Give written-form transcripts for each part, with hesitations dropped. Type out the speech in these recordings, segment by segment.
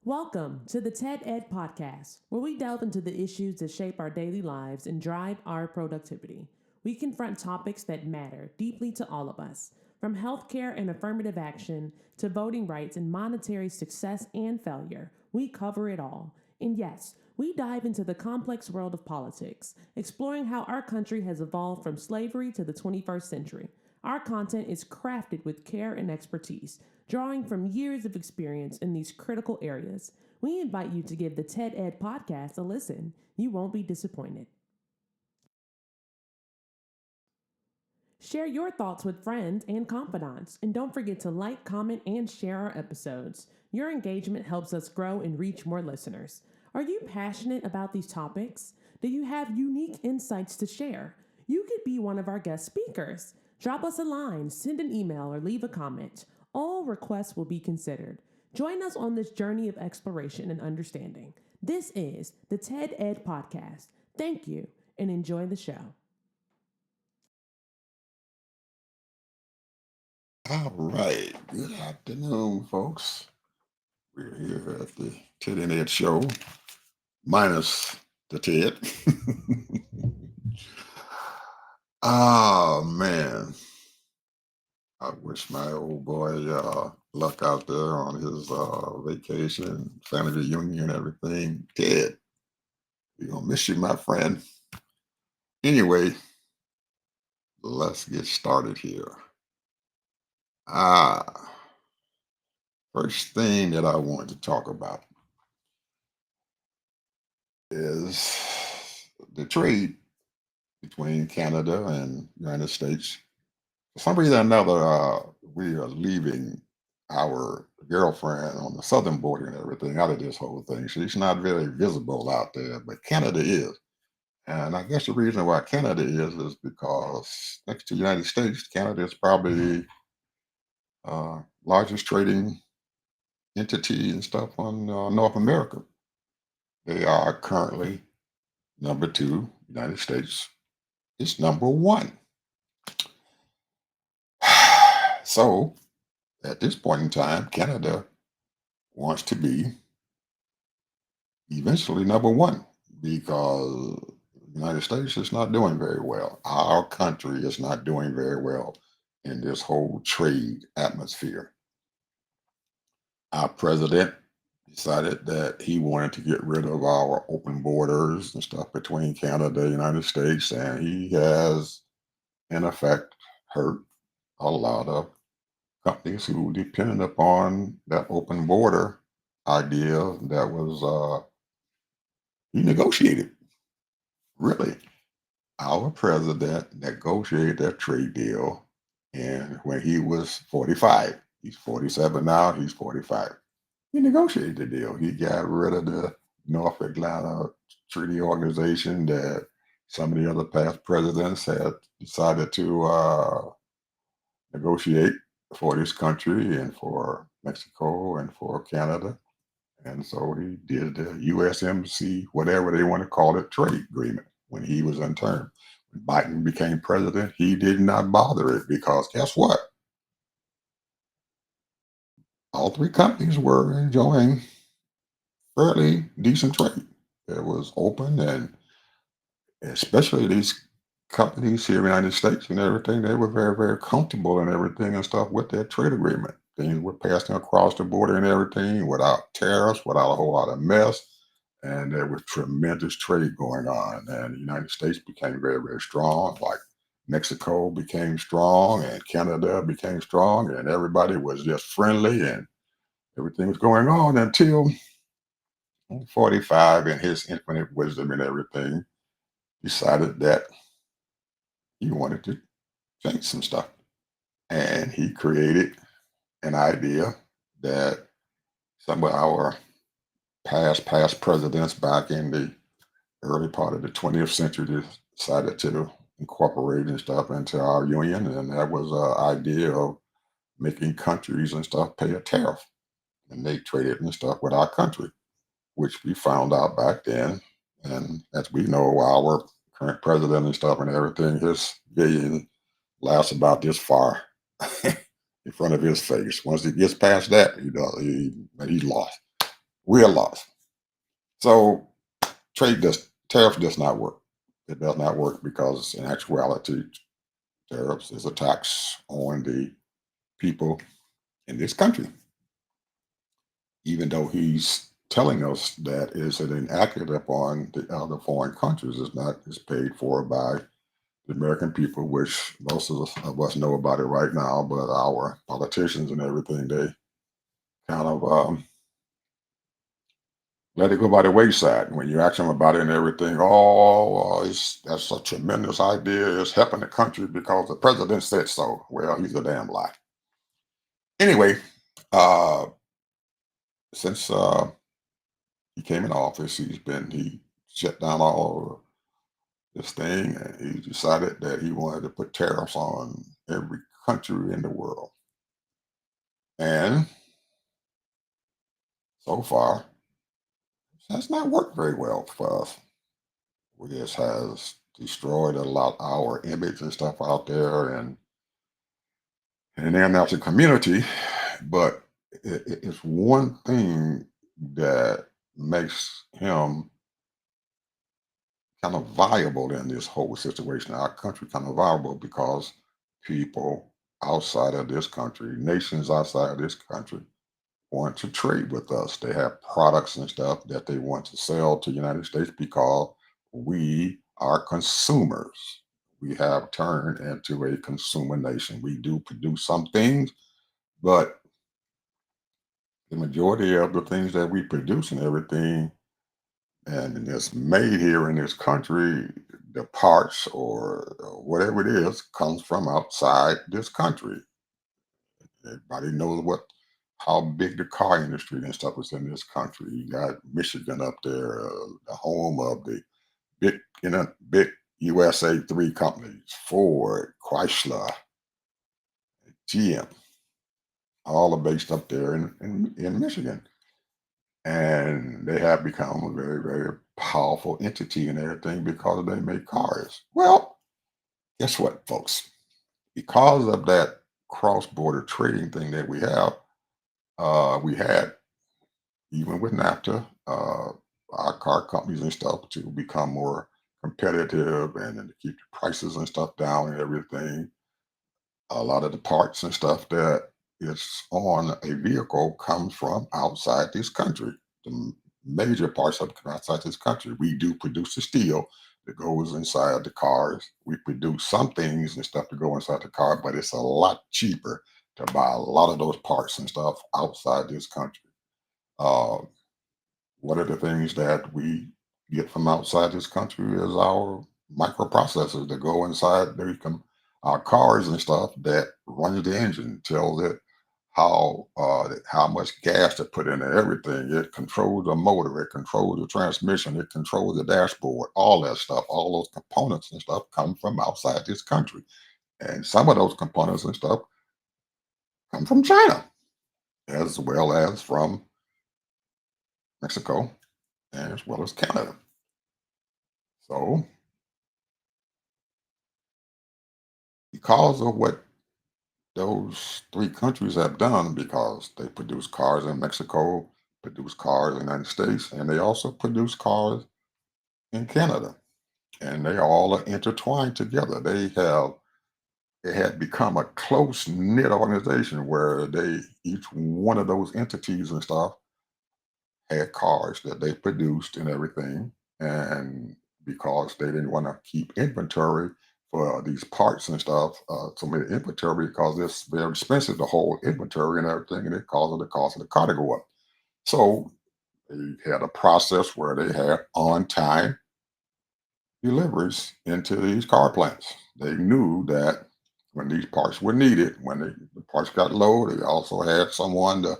Welcome to the TED Ed Podcast, where we delve into the issues that shape our daily lives and drive our productivity. We confront topics that matter deeply to all of us, from healthcare and affirmative action to voting rights and monetary success and failure. We cover it all. And yes, we dive into the complex world of politics, exploring how our country has evolved from slavery to the 21st century. Our content is crafted with care and expertise, drawing from years of experience in these critical areas. We invite you to give the TED Ed podcast a listen. You won't be disappointed. Share your thoughts with friends and confidants, and don't forget to like, comment, and share our episodes. Your engagement helps us grow and reach more listeners. Are you passionate about these topics? Do you have unique insights to share? You could be one of our guest speakers. Drop us a line, send an email, or leave a comment. All requests will be considered. Join us on this journey of exploration and understanding. This is the TED Ed Podcast. Thank you, and enjoy the show. All right. Good afternoon, folks. We're here at the Ted and Ed show, minus the Ted. Oh, man. I wish my old boy luck out there on his vacation, family reunion, and everything. Ted, we're going to miss you, my friend. Anyway, let's get started here. Ah, First thing that I want to talk about is the trade between Canada and United States. For some reason or another, we are leaving our girlfriend on the southern border and everything out of this whole thing. She's not very visible out there, but Canada is. And I guess the reason why Canada is because next to the United States, Canada is probably the largest trading entity and stuff on North America. They are currently number two. United States is number one. So at this point in time, Canada wants to be eventually number one because the United States is not doing very well. Our country is not doing very well in this whole trade atmosphere. Our president decided that he wanted to get rid of our open borders and stuff between Canada and the United States, and he has, in effect, hurt a lot of companies who depended upon that open border idea that was he negotiated. Really, our president negotiated that trade deal, and when he was 45, he's 47 now. He's 45. He negotiated the deal. He got rid of the North Atlanta Treaty Organization that some of the other past presidents had decided to negotiate for this country and for Mexico and for Canada. And so he did the USMC, whatever they want to call it, trade agreement when he was in term. When Biden became president, he did not bother it because guess what? All three companies were enjoying fairly decent trade. It was open, and especially these companies here in the United States and everything, they were very, very comfortable and everything and stuff with that trade agreement. Things were passing across the border and everything without tariffs, without a whole lot of mess. And there was tremendous trade going on. And the United States became very, very strong. Like Mexico became strong and Canada became strong, and everybody was just friendly and everything was going on until 45 in his infinite wisdom and everything decided that he wanted to change some stuff. And he created an idea that some of our past presidents back in the early part of the 20th century decided to incorporate and stuff into our union. And that was an idea of making countries and stuff pay a tariff. And they traded and stuff with our country, which we found out back then. And as we know, our current president and stuff and everything, his vision lasts about this far in front of his face. Once he gets past that, he's lost. we're lost. So tariffs does not work. It does not work because in actuality, tariffs is a tax on the people in this country, even though he's telling us that is it inaccurate upon the other foreign countries. It's not. It's paid for by the American people, which most of us know about it right now. But our politicians and everything, they kind of let it go by the wayside. When you ask them about it and everything, that's a tremendous idea. It's helping the country because the president said so. Well, he's a damn lie. Anyway, uh, since he came in office, he shut down all this thing, and he decided that he wanted to put tariffs on every country in the world. And so far, that's not worked very well for us. We just has destroyed a lot our image and stuff out there, and in the international community. But it's one thing that makes him kind of viable in this whole situation. Our country kind of viable because people outside of this country, nations outside of this country, want to trade with us. They have products and stuff that they want to sell to the United States because we are consumers. We have turned into a consumer nation. We do produce some things, but the majority of the things that we produce and everything and it's made here in this country, the parts or whatever it is comes from outside this country. Everybody knows what how big the car industry and stuff is in this country. You got Michigan up there, the home of the big USA three companies: Ford, Chrysler, GM. All are based up there in Michigan, and they have become a very very powerful entity and everything because they make cars. Well, guess what, folks? Because of that cross-border trading thing that we had even with NAFTA, our car companies and stuff to become more competitive and to keep the prices and stuff down and everything. A lot of the parts and stuff that is on a vehicle comes from outside this country. Major parts of it come outside this country. We do produce the steel that goes inside the cars. We produce some things and stuff to go inside the car, but it's a lot cheaper to buy a lot of those parts and stuff outside this country. Uh, one of the things that we get from outside this country is our microprocessors that go inside our cars and stuff that runs the engine, tells it how much gas to put in there, everything. It controls the motor, it controls the transmission, it controls the dashboard, all that stuff, all those components and stuff come from outside this country. And some of those components and stuff come from China, as well as from Mexico, and as well as Canada. So because of what those three countries have done, because they produce cars in Mexico, produce cars in the United States, and they also produce cars in Canada. And they all are intertwined together. It had become a close knit organization where they each one of those entities and stuff had cars that they produced and everything. And because they didn't want to keep inventory for these parts and stuff, so many inventory because it's very expensive to hold inventory and everything, and it causes the cost of the car to go up. So they had a process where they had on time deliveries into these car plants. They knew that when these parts were needed, when the parts got low, they also had someone to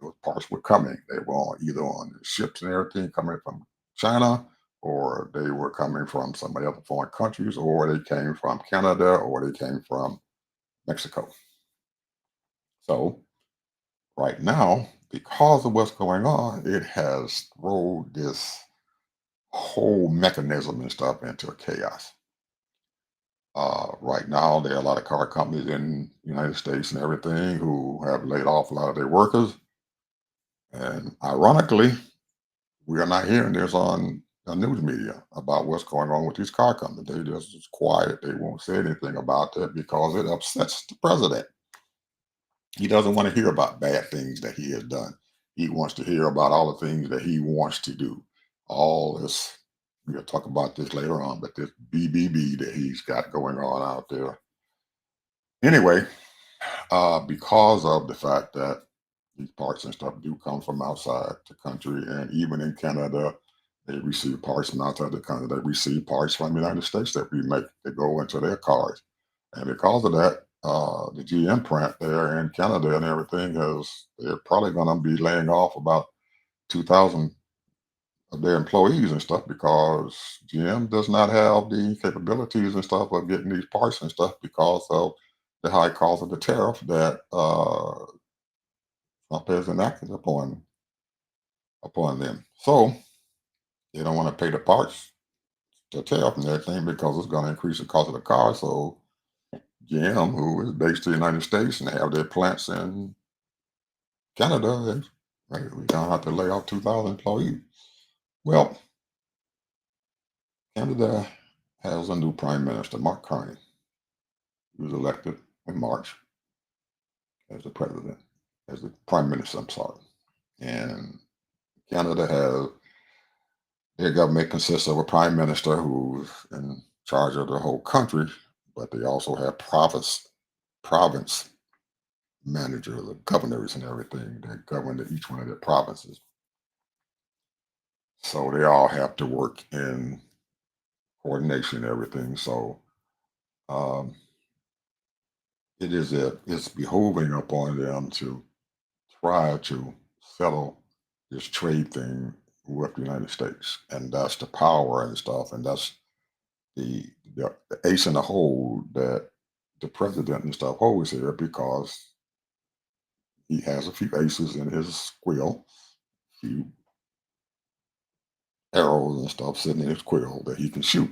those parts were coming. They were either on the ships and everything coming from China, or they were coming from some of the other foreign countries, or they came from Canada, or they came from Mexico. So right now, because of what's going on, it has thrown this whole mechanism and stuff into chaos. Right now, there are a lot of car companies in the United States and everything who have laid off a lot of their workers. And ironically, we are not hearing this on the news media about what's going on with these car companies. They just quiet. They won't say anything about that because it upsets the president. He doesn't want to hear about bad things that he has done. He wants to hear about all the things that he wants to do. All this, we'll talk about this later on, but this BBB that he's got going on out there. Anyway, because of the fact that these parts and stuff do come from outside the country, and even in Canada, they receive parts from outside the country. They receive parts from the United States that we make that go into their cars. And because of that, the GM plant there in Canada and everything they're probably going to be laying off about 2,000 of their employees and stuff because GM does not have the capabilities and stuff of getting these parts and stuff because of the high cost of the tariff that Trump has enacted upon them. So they don't want to pay the parts, the tariff and everything because it's going to increase the cost of the car. So GM, who is based in the United States and have their plants in Canada, right, we're going to have to lay off 2,000 employees. Well, Canada has a new prime minister, Mark Carney. He was elected in March as the president, as the prime minister, I'm sorry. And Canada has their government consists of a prime minister who's in charge of the whole country, but they also have province managers, the governors, and everything that govern each one of their provinces. So they all have to work in coordination and everything. So um, it's behoving upon them to try to settle this trade thing with the United States, and that's the power and stuff, and that's the the ace in the hole that the president and stuff holds here because he has a few aces in his quill, a few arrows and stuff sitting in his quill that he can shoot,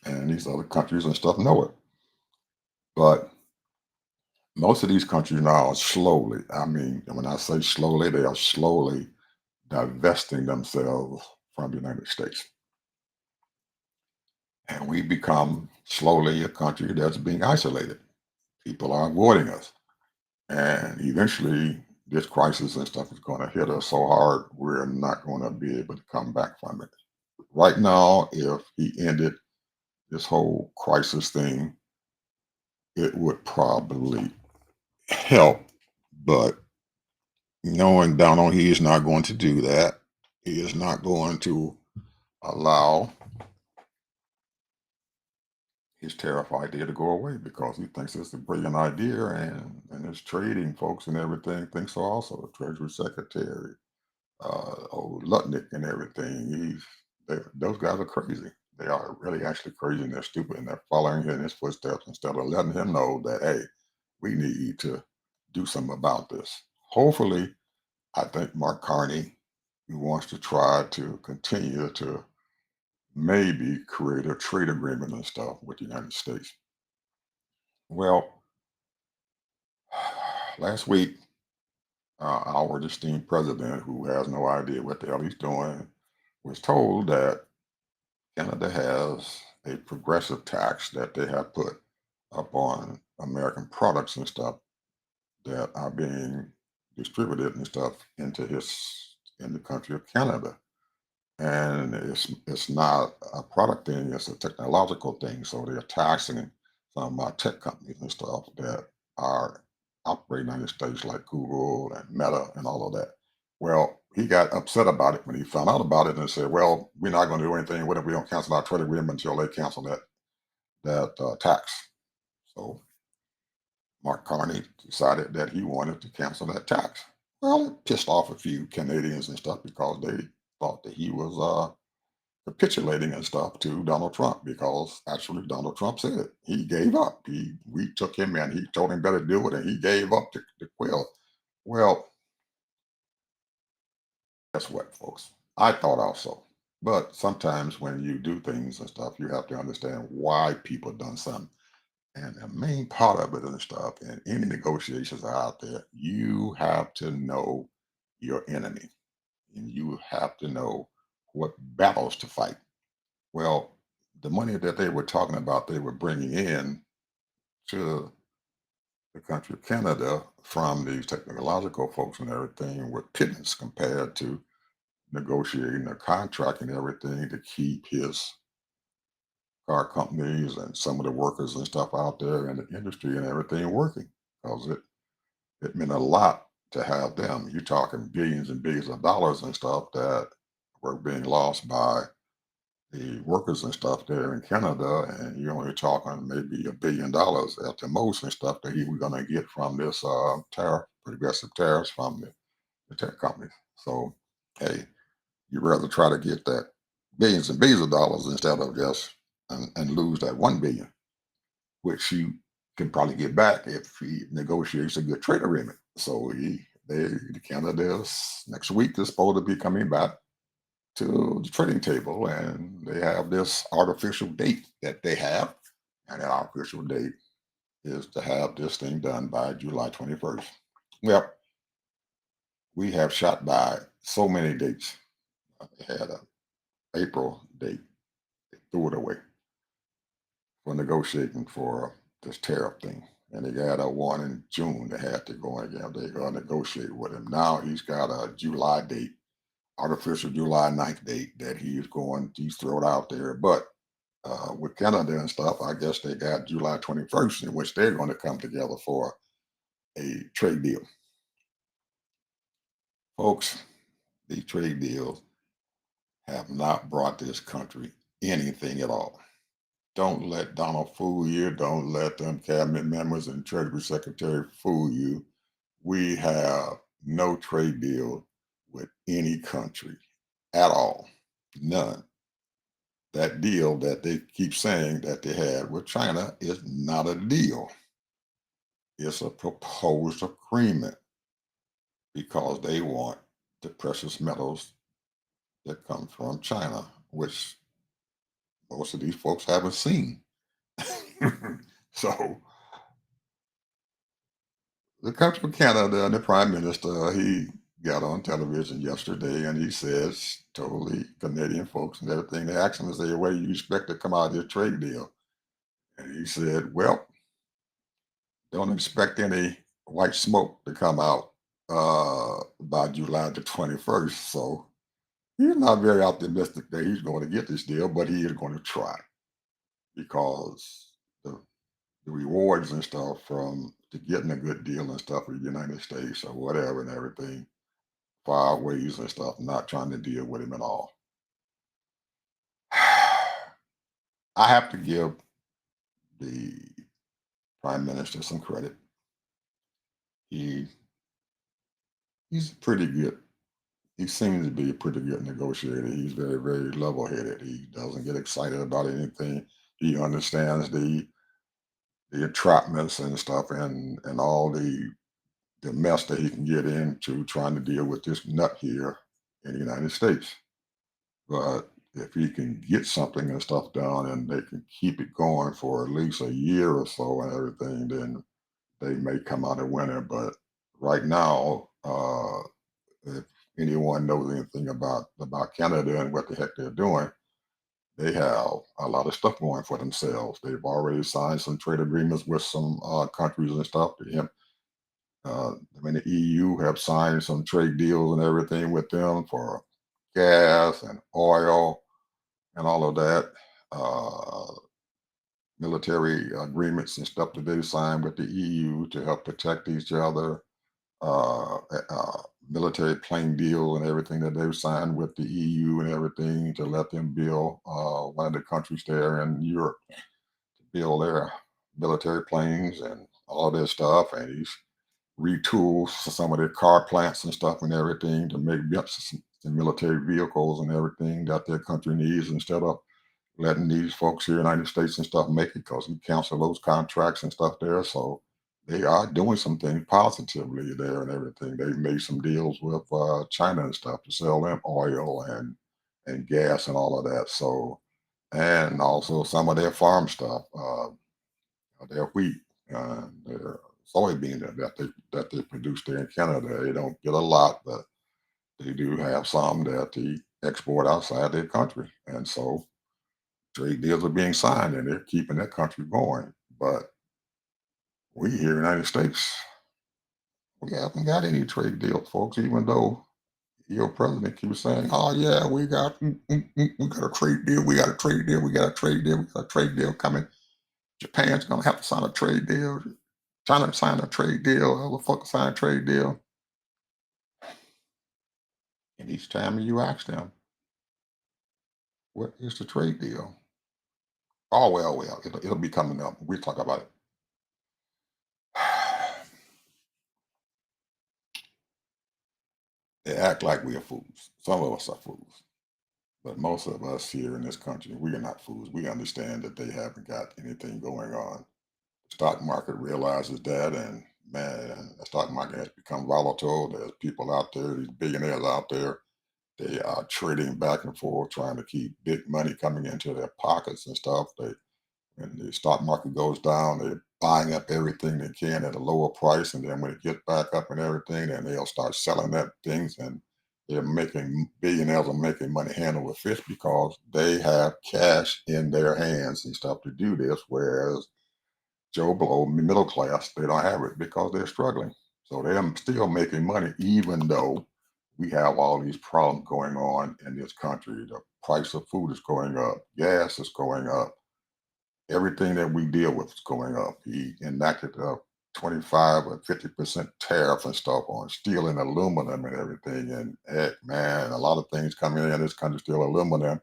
and these other countries and stuff know it. But most of these countries now are slowly, I mean, when I say slowly, they are slowly divesting themselves from the United States. And we become slowly a country that's being isolated. People are avoiding us. And eventually, this crisis and stuff is going to hit us so hard, we're not going to be able to come back from it. Right now, if he ended this whole crisis thing, it would probably help. But knowing down on he is not going to do that, he is not going to allow his tariff idea to go away because he thinks it's a brilliant idea, and his trading folks and everything think so also. The Treasury Secretary, old Lutnick and everything. Those guys are crazy. They are really actually crazy and they're stupid and they're following in his footsteps instead of letting him know that, hey, we need to do something about this. Hopefully, I think Mark Carney wants to try to continue to maybe create a trade agreement and stuff with the United States. Well, last week, our esteemed president, who has no idea what the hell he's doing, was told that Canada has a progressive tax that they have put upon American products and stuff that are being distributed and stuff into his in the country of Canada. And it's not a product thing, it's a technological thing. So they're taxing some tech companies and stuff that are operating in the United States like Google and Meta and all of that. Well, he got upset about it when he found out about it and said, well, we're not going to do anything with it. We don't cancel our trade agreement until they cancel that tax. So Mark Carney decided that he wanted to cancel that tax. Well, it pissed off a few Canadians and stuff because they thought that he was capitulating and stuff to Donald Trump because actually Donald Trump said it. He gave up. We took him in. He told him better do it, and he gave up the quill. Well, guess what, folks? I thought also. But sometimes when you do things and stuff, you have to understand why people done something. And the main part of it and stuff, and any negotiations are out there, you have to know your enemy, and you have to know what battles to fight. Well, the money that they were talking about, they were bringing in to the country of Canada from these technological folks and everything were pittance compared to negotiating a contract and everything to keep his car companies and some of the workers and stuff out there in the industry and everything working, because it meant a lot to have them. You're talking billions and billions of dollars and stuff that were being lost by the workers and stuff there in Canada, and you're only talking maybe $1 billion at the most and stuff that he was going to get from this tariff, progressive tariffs from the tech companies. So, hey, you'd rather try to get that billions and billions of dollars instead of just and lose that 1 billion, which you can probably get back if he negotiates a good trade agreement. So the Canada's next week is supposed to be coming back to the trading table, and they have this artificial date that they have, and that artificial date is to have this thing done by July 21st. Well, we have shot by so many dates. They had a April date, they threw it away for negotiating for this tariff thing. And they got a one in June. They had to go again. They're going to negotiate with him. Now he's got a July date, artificial July 9th date that he's thrown out there. But with Canada and stuff, I guess they got July 21st, in which they're going to come together for a trade deal. Folks, the trade deals have not brought this country anything at all. Don't let Donald fool you. Don't let them cabinet members and Treasury Secretary fool you. We have no trade deal with any country at all. None. That deal that they keep saying that they had with China is not a deal. It's a proposed agreement because they want the precious metals that come from China, which most of these folks haven't seen. So the country of Canada and the Prime Minister, he got on television yesterday and he says, totally Canadian folks and everything, they asked him, they say, what do you expect to come out of this trade deal? And he said, well, don't expect any white smoke to come out by July the 21st. So he's not very optimistic that he's going to get this deal, but he is going to try because the rewards and stuff from to getting a good deal and stuff with the United States or whatever and everything far outweighs and stuff, not trying to deal with him at all. I have to give the prime minister some credit. He he's pretty good. He seems to be a pretty good negotiator. He's very, very level headed. He doesn't get excited about anything. He understands the entrapments and stuff and all the mess that he can get into trying to deal with this nut here in the United States. But if he can get something and stuff done and they can keep it going for at least a year or so and everything, then they may come out a winner. But right now, if anyone knows anything about Canada and what the heck they're doing, they have a lot of stuff going for themselves. They've already signed some trade agreements with some countries and stuff. I mean, the EU have signed some trade deals and everything with them for gas and oil and all of that. Uh, Military agreements and stuff that they've signed with the EU to help protect each other. Uh, Military plane deal and everything that they've signed with the EU and everything to let them build one of the countries there in Europe to build their military planes and all of this stuff. And he's retool some of their car plants and stuff and everything to make some military vehicles and everything that their country needs instead of letting these folks here in the United States and stuff make it because we cancel those contracts and stuff there. So they are doing some things positively there and everything. They've made some deals with China and stuff to sell them oil and gas and all of that. So and also some of their farm stuff. Their wheat, their soybean that they produce there in Canada. They don't get a lot, but They do have some that they export outside their country. And so trade deals are being signed and they're keeping that country going. But we here in the United States, we haven't got any trade deals, folks, even though your president keeps saying, "Oh yeah, we got a trade deal, we got a trade deal, we got a trade deal, we got a trade deal coming. Japan's gonna have to sign a trade deal. China sign a trade deal. Other fucker sign a trade deal." And each time you ask them, "What is the trade deal?" Oh well, it'll be coming up. We'll talk about it. They act like we are fools. Some of us are fools, but most of us here in this country, we are not fools. We understand that they haven't got anything going on. Stock market realizes that, and man, the stock market has become volatile. There's people out there, these billionaires out there, they are trading back and forth, trying to keep big money coming into their pockets and stuff. They When the stock market goes down, they're buying up everything they can at a lower price, and then when it gets back up and everything, then they'll start selling that things, and they're making billionaires are making money hand over fist because they have cash in their hands and stuff to do this, whereas Joe Blow, middle class, they don't have it because they're struggling. So they're still making money, even though we have all these problems going on in this country. The price of food is going up, gas is going up, everything that we deal with is going up. He enacted a 25 or 50% tariff and stuff on steel and aluminum and everything. And heck, man, a lot of things coming in this country, steel, aluminum,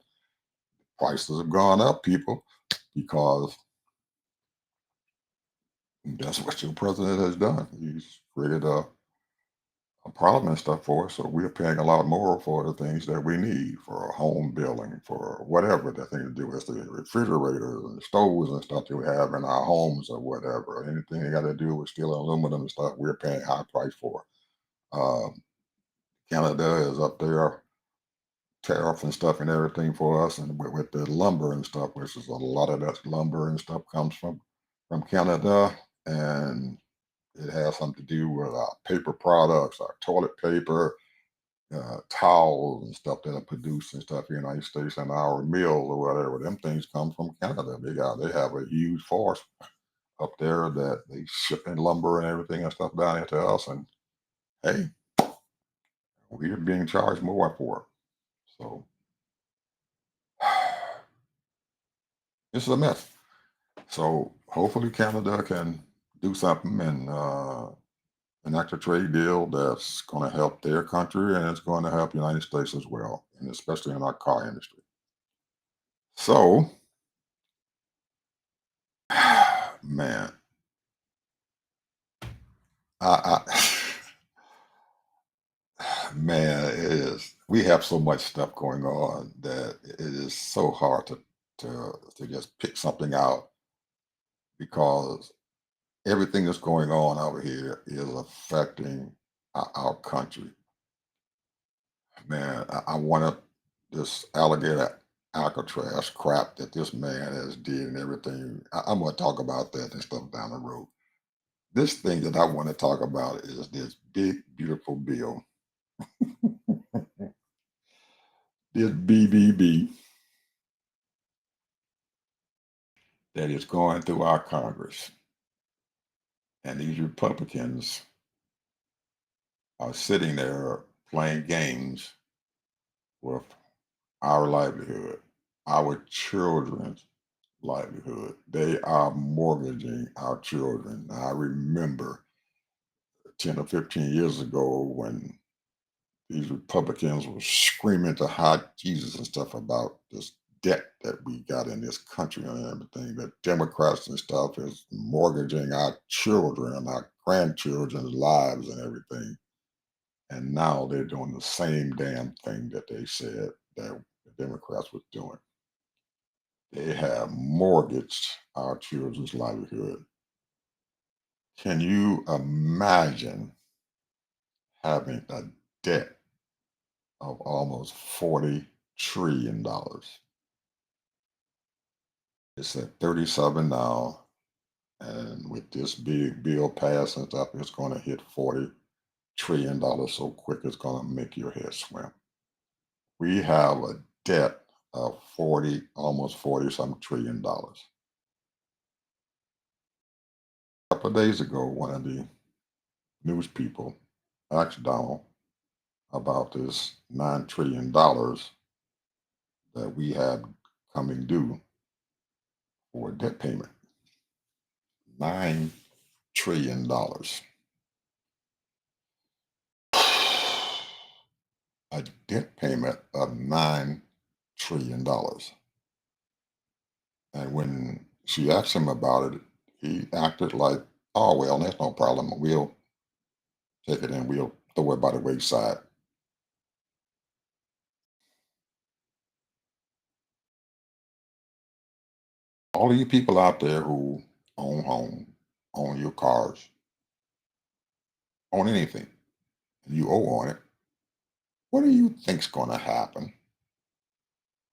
prices have gone up, people, because that's what your president has done. He's created a problem and stuff for us. So we're paying a lot more for the things that we need for home building, for whatever the thing to do with the refrigerators and stoves and stuff that we have in our homes or whatever. Anything you got to do with steel and aluminum and stuff, we're paying high price for. Um, Canada is up there, tariff and stuff and everything for us, and with the lumber and stuff, which is a lot of that lumber and stuff comes from Canada, and it has something to do with our paper products, our toilet paper, towels and stuff that are produced and stuff here in the United States, and our mills or whatever. Them things come from Canada. They have a huge force up there that they ship in lumber and everything and stuff down into us. And hey, we're being charged more for it. So this is a mess. So hopefully Canada can do something and enact a trade deal that's going to help their country and it's going to help the United States as well, and especially in our car industry. So, man, I man, it is. We have so much stuff going on that it is so hard to just pick something out because everything that's going on over here is affecting our country. Man, I want to this alligator Alcatraz crap that this man has did and everything. I'm going to talk about that and stuff down the road. This thing that I want to talk about is this big, beautiful bill, this BBB that is going through our Congress. And these Republicans are sitting there playing games with our livelihood, our children's livelihood. They are mortgaging our children. I remember 10 or 15 years ago when these Republicans were screaming to high Jesus and stuff about this debt that we got in this country and everything. The Democrats and stuff is mortgaging our children and our grandchildren's lives and everything. And now they're doing the same damn thing that they said that the Democrats were doing. They have mortgaged our children's livelihood. Can you imagine having a debt of almost $40 trillion? It's at 37 now, and with this big bill passed and stuff, it's going to hit 40 trillion dollars so quick it's going to make your head swim. We have a debt of 40, almost 40 some trillion dollars. A couple of days ago, one of the news people asked Donald about this $9 trillion that we had coming due for a debt payment. $9 trillion. A debt payment of $9 trillion. And when she asked him about it, he acted like, oh, well, that's no problem. We'll take it and we'll throw it by the wayside. All of you people out there who own home, own your cars, own anything, and you owe on it, what do you think's going to happen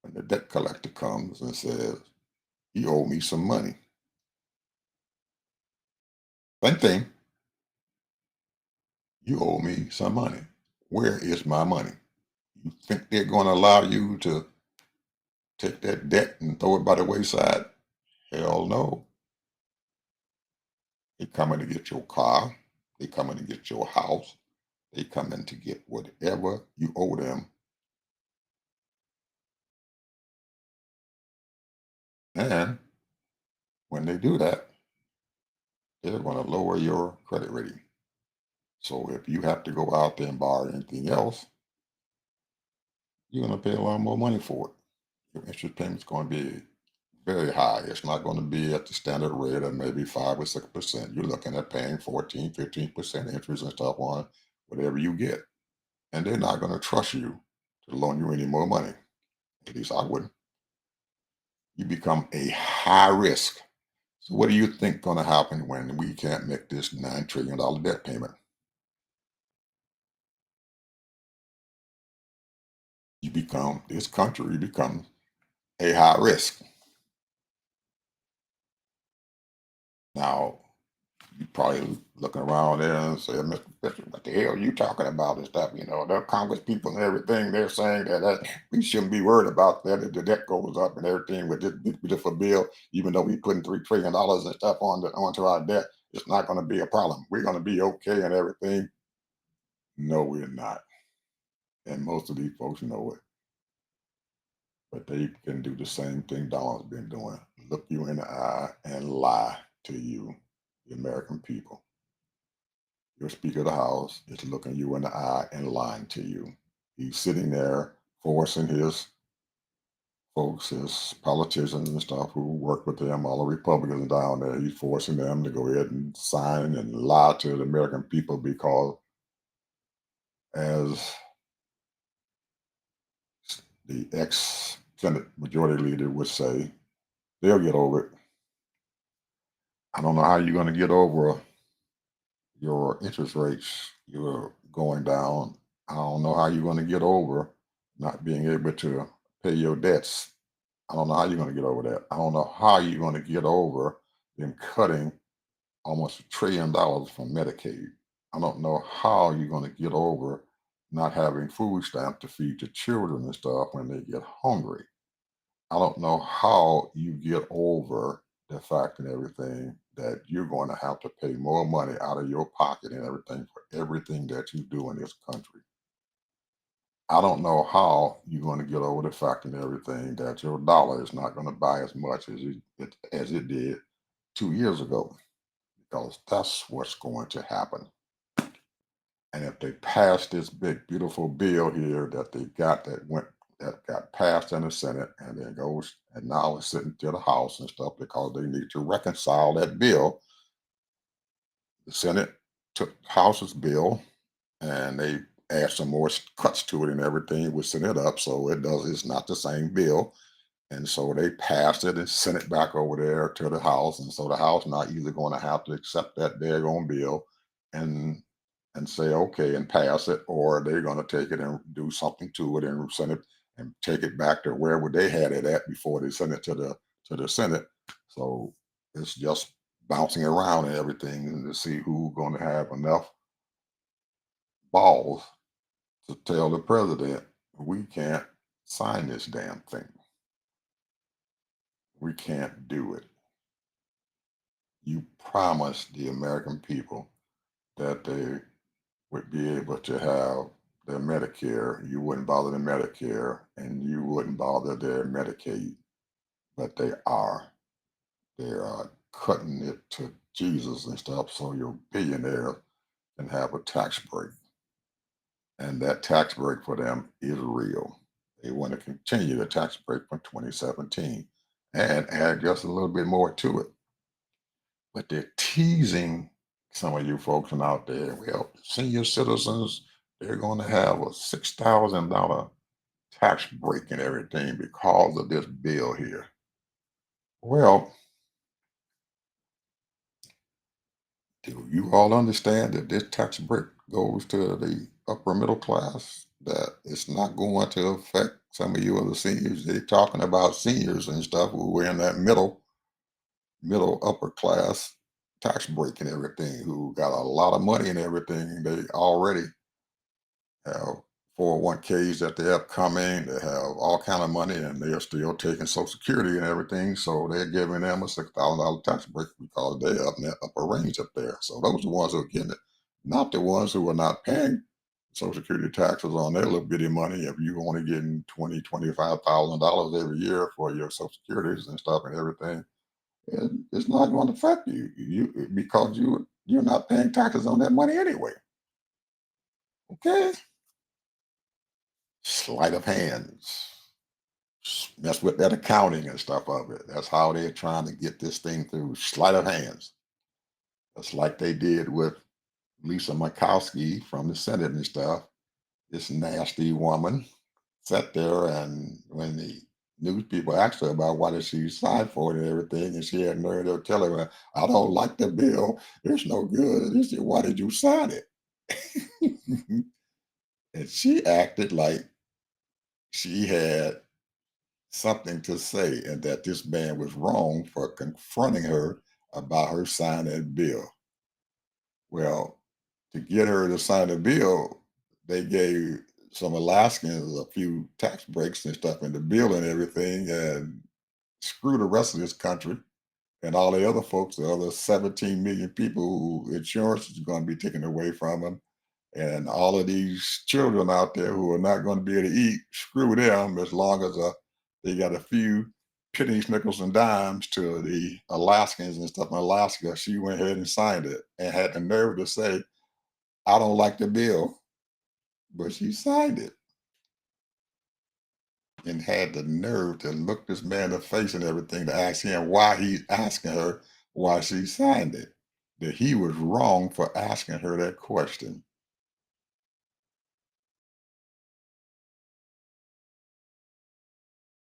when the debt collector comes and says, you owe me some money? Same thing, you owe me some money. Where is my money? You think they're going to allow you to take that debt and throw it by the wayside? Hell no. They coming to get your car. They coming to get your house. They coming to get whatever you owe them. And when they do that, they're going to lower your credit rating. So if you have to go out there and borrow anything else, you're going to pay a lot more money for it. Your interest payment's going to be very high. It's not going to be at the standard rate of maybe 5 or 6%. You're looking at paying 14, 15% interest and stuff on whatever you get. And they're not going to trust you to loan you any more money. At least I wouldn't. You become a high risk. So what do you think going to happen when we can't make this $9 trillion debt payment? You become, this country, you become a high risk. Now, you probably looking around there and say, Mr. Bishop, what the hell are you talking about and stuff? You know, the Congress people and everything, they're saying that we shouldn't be worried about that if the debt goes up and everything with this beautiful bill, even though we putting $3 trillion and stuff onto our debt, it's not going to be a problem. We're going to be okay and everything. No, we're not. And most of these folks know it. But they can do the same thing Donald's been doing. Look you in the eye and lie to you, the American people. Your Speaker of the House is looking you in the eye and lying to you. He's sitting there forcing his folks, his politicians and stuff who work with him, all the Republicans down there, he's forcing them to go ahead and sign and lie to the American people because, as the ex Senate Majority Leader would say, they'll get over it. I don't know how you're going to get over your interest rates. You're going down. I don't know how you're going to get over not being able to pay your debts. I don't know how you're going to get over that. I don't know how you're going to get over them cutting almost $1 trillion from Medicaid. I don't know how you're going to get over not having food stamps to feed your children and stuff when they get hungry. I don't know how you get over the fact and everything that you're going to have to pay more money out of your pocket and everything for everything that you do in this country. I don't know how you're going to get over the fact and everything that your dollar is not going to buy as much as it did 2 years ago, because that's what's going to happen. And if they pass this big, beautiful bill here that they got that got passed in the Senate and then goes and now it's sitting to the House and stuff because they need to reconcile that bill. The Senate took House's bill and they add some more cuts to it and everything, would send it up. So it's not the same bill. And so they passed it and sent it back over there to the House. And so the House not either going to have to accept that daggone bill and say okay and pass it, or they're going to take it and do something to it and send it and take it back to wherever they had it at before they sent it to the Senate. So it's just bouncing around and everything to see who's going to have enough balls to tell the president, we can't sign this damn thing. We can't do it. You promised the American people that they would be able to have their Medicare. You wouldn't bother their Medicare and you wouldn't bother their Medicaid, but they are. They are cutting it to Jesus and stuff so your billionaire can have a tax break. And that tax break for them is real. They want to continue the tax break from 2017 and add just a little bit more to it. But they're teasing some of you folks from out there. Well, senior citizens, they're going to have a $6,000 tax break and everything because of this bill here. Well, do you all understand that this tax break goes to the upper middle class? That it's not going to affect some of you other seniors. They're talking about seniors and stuff who are in that middle upper class tax break and everything, who got a lot of money and everything. They already have 401ks that they have coming. They have all kind of money, and they are still taking Social Security and everything. So they're giving them a $6,000 tax break because they're up in that upper range up there. So those are the ones who are getting it, not the ones who are not paying Social Security taxes on their little bitty money. If you're only getting $25,000 every year for your Social Securities and stuff and everything, it's not going to affect you because you're not paying taxes on that money anyway. Okay, sleight of hands. Mess with that accounting and stuff of it. That's how they're trying to get this thing through sleight of hands. That's like they did with Lisa Murkowski from the Senate and stuff. This nasty woman sat there, and when the news people asked her about why did she sign for it and everything, and she had nerve to tell her, "I don't like the bill. It's no good." And she said, "Why did you sign it?" And she acted like she had something to say and that this man was wrong for confronting her about her signing that bill. Well, to get her to sign the bill, they gave some Alaskans a few tax breaks and stuff in the bill and everything, and screw the rest of this country and all the other folks, the other 17 million people who insurance is going to be taken away from them, and all of these children out there who are not going to be able to eat, screw them as long as they got a few pennies, nickels, and dimes to the Alaskans and stuff in Alaska. She went ahead and signed it and had the nerve to say, "I don't like the bill," but she signed it and had the nerve to look this man in the face and everything to ask him why he's asking her why she signed it. That he was wrong for asking her that question.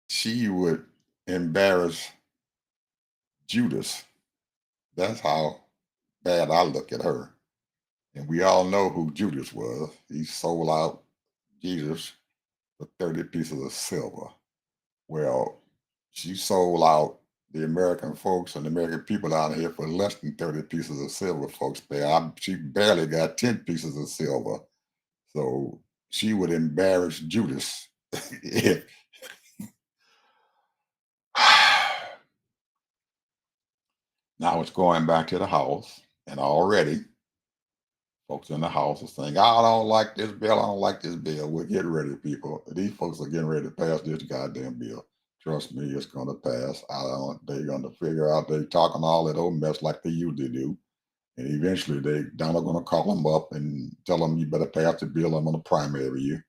She would embarrass Judas. That's how bad I look at her. And we all know who Judas was. He sold out Jesus for 30 pieces of silver. Well, she sold out the American folks and the American people out here for less than 30 pieces of silver, folks. She barely got 10 pieces of silver. So she would embarrass Judas. if, Now it's going back to the house, and already folks in the house are saying, "I don't like this bill. I don't like this bill." We're getting ready, people. These folks are getting ready to pass this goddamn bill. Trust me, it's going to pass. I don't. They're going to figure out they talking all that old mess like they usually do, and eventually they Donald going to call them up and tell them you better pass the bill. I'm going to primary you.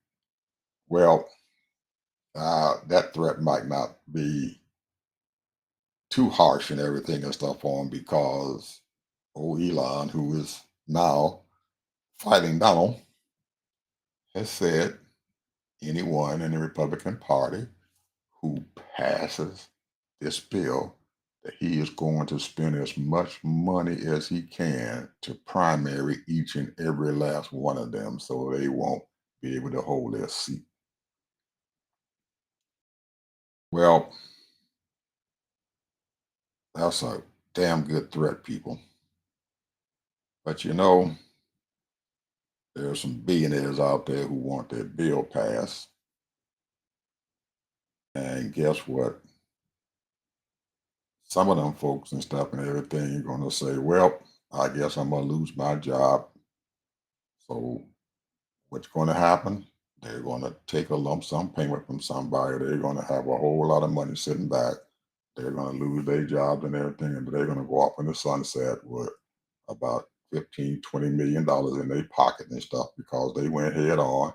Well, that threat might not be too harsh and everything and stuff on because old Elon, who is now fighting Donald, has said anyone in the Republican Party who passes this bill that he is going to spend as much money as he can to primary each and every last one of them so they won't be able to hold their seat. Well, that's a damn good threat, people. But you know, There's some billionaires out there who want their bill passed. And guess what? Some of them folks and stuff and everything are going to say, well, I guess I'm going to lose my job. So what's going to happen? They're going to take a lump sum payment from somebody. They're going to have a whole lot of money sitting back. They're going to lose their jobs and everything, and they're going to go off in the sunset with about 15, $20 million in their pocket and stuff because they went head on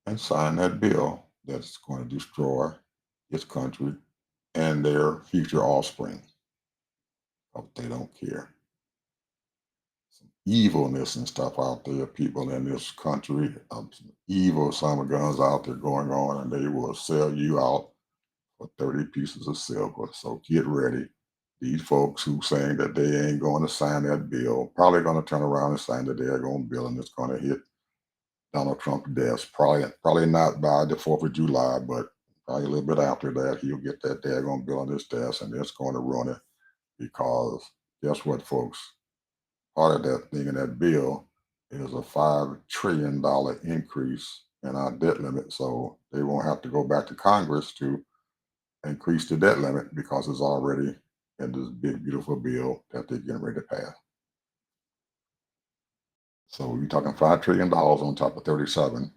and signed that bill that's going to destroy this country and their future offspring. Because they don't care. Evilness and stuff out there, people in this country, some evil summer guns out there going on, and they will sell you out for 30 pieces of silver. So get ready. These folks who saying that they ain't going to sign that bill, probably going to turn around and sign the daggone bill, and it's going to hit Donald Trump's desk. Probably not by the 4th of July, but probably a little bit after that, he'll get that daggone bill on his desk, and it's going to run it because guess what, folks? Part of that thing in that bill is a $5 trillion increase in our debt limit. So they won't have to go back to Congress to increase the debt limit because it's already in this big, beautiful bill that they're getting ready to pass. So you're talking $5 trillion on top of 37.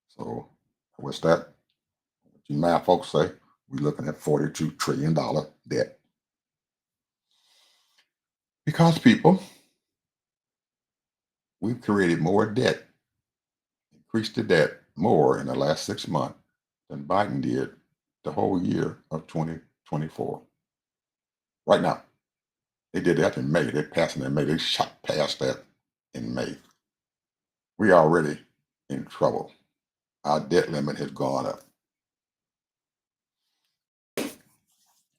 So what's that? What you math folks say? We're looking at $42 trillion debt. Because people, we've created more debt, increased the debt more in the last 6 months than Biden did the whole year of 2024. Right now, they did that in May. They passed it in May. They shot past that in May. We already in trouble. Our debt limit has gone up.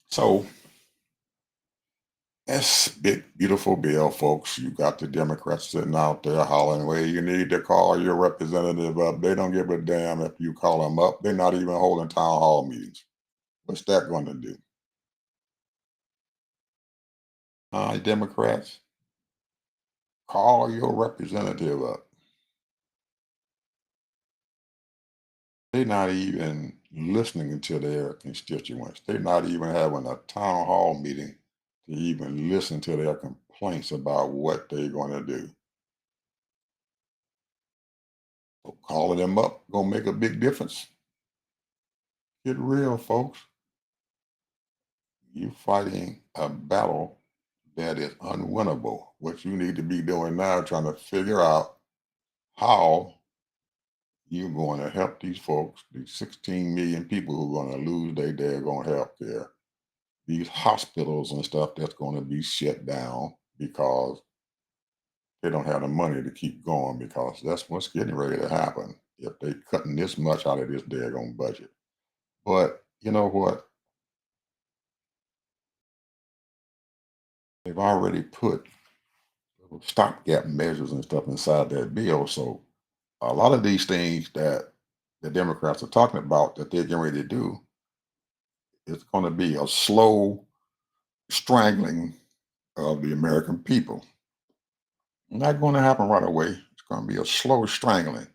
So that's big, beautiful bill, folks. You got the Democrats sitting out there hollering, well, you need to call your representative up. They don't give a damn if you call them up. They're not even holding town hall meetings. What's that going to do? Democrats, call your representative up. They're not even listening to their constituents. They're not even having a town hall meeting to even listen to their complaints about what they're going to do. So calling them up gonna make a big difference. Get real, folks. You're fighting a battle that is unwinnable. What you need to be doing now, trying to figure out how you're going to help these folks, these 16 million people who are going to lose their daggone health care, these hospitals and stuff that's going to be shut down because they don't have the money to keep going because that's what's getting ready to happen if they cutting this much out of this daggone budget. But you know what? They've already put stopgap measures and stuff inside that bill. So a lot of these things that the Democrats are talking about that they're getting ready to do, it's going to be a slow strangling of the American people. Not going to happen right away. It's going to be a slow strangling.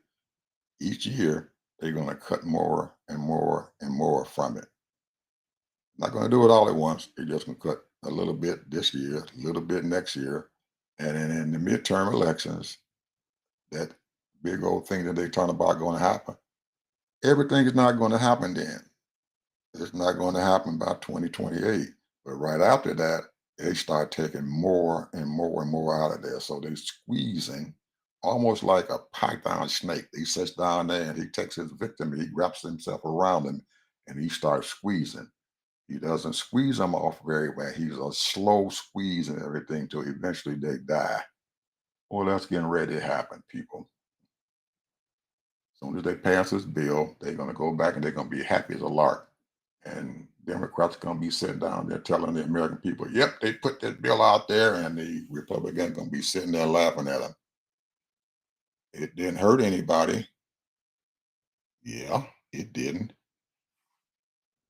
Each year, they're going to cut more and more and more from it. Not going to do it all at once. They're just going to cut a little bit this year, a little bit next year. And then in the midterm elections, that big old thing that they talking about going to happen, everything is not going to happen then. It's not going to happen by 2028. But right after that, they start taking more and more and more out of there. So they're squeezing almost like a python snake. He sits down there and he takes his victim, he wraps himself around him and he starts squeezing. He doesn't squeeze them off very well. He's a slow squeeze and everything till eventually they die. Well, that's getting ready to happen, people. As soon as they pass this bill, they're going to go back and they're going to be happy as a lark. And Democrats are going to be sitting down there telling the American people, yep, they put that bill out there, and the Republicans going to be sitting there laughing at them. It didn't hurt anybody. Yeah, it didn't.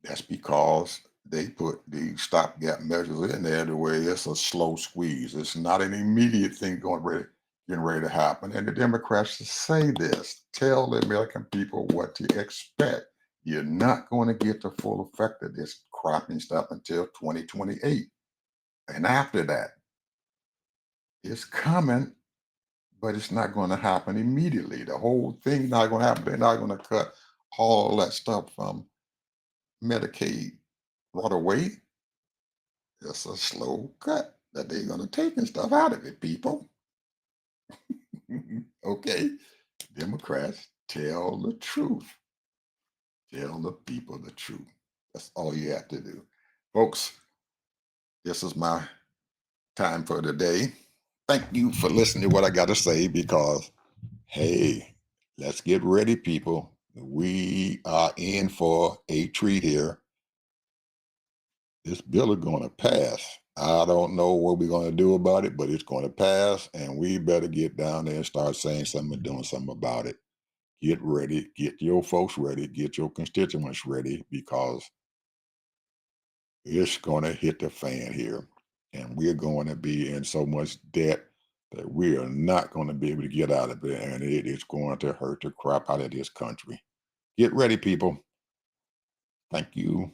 That's because they put the stopgap measures in there the way it's a slow squeeze. It's not an immediate thing going ready. getting ready to happen. And the Democrats say this, tell the American people what to expect. You're not going to get the full effect of this cropping stuff until 2028. And after that, it's coming, but it's not going to happen immediately. The whole thing not going to happen. They're not going to cut all that stuff from Medicaid right away. It's a slow cut that they're going to take and stuff out of it, people. Okay, Democrats, tell the truth. Tell the people the truth. That's all you have to do. Folks, this is my time for today. Thank you for listening to what I got to say because, hey, let's get ready, people. We are in for a treat here. This bill is going to pass. I don't know what we're going to do about it, but it's going to pass, and we better get down there and start saying something and doing something about it. Get ready, get your folks ready, get your constituents ready because it's going to hit the fan here. And we're going to be in so much debt that we are not going to be able to get out of it. And it is going to hurt the crap out of this country. Get ready, people. Thank you.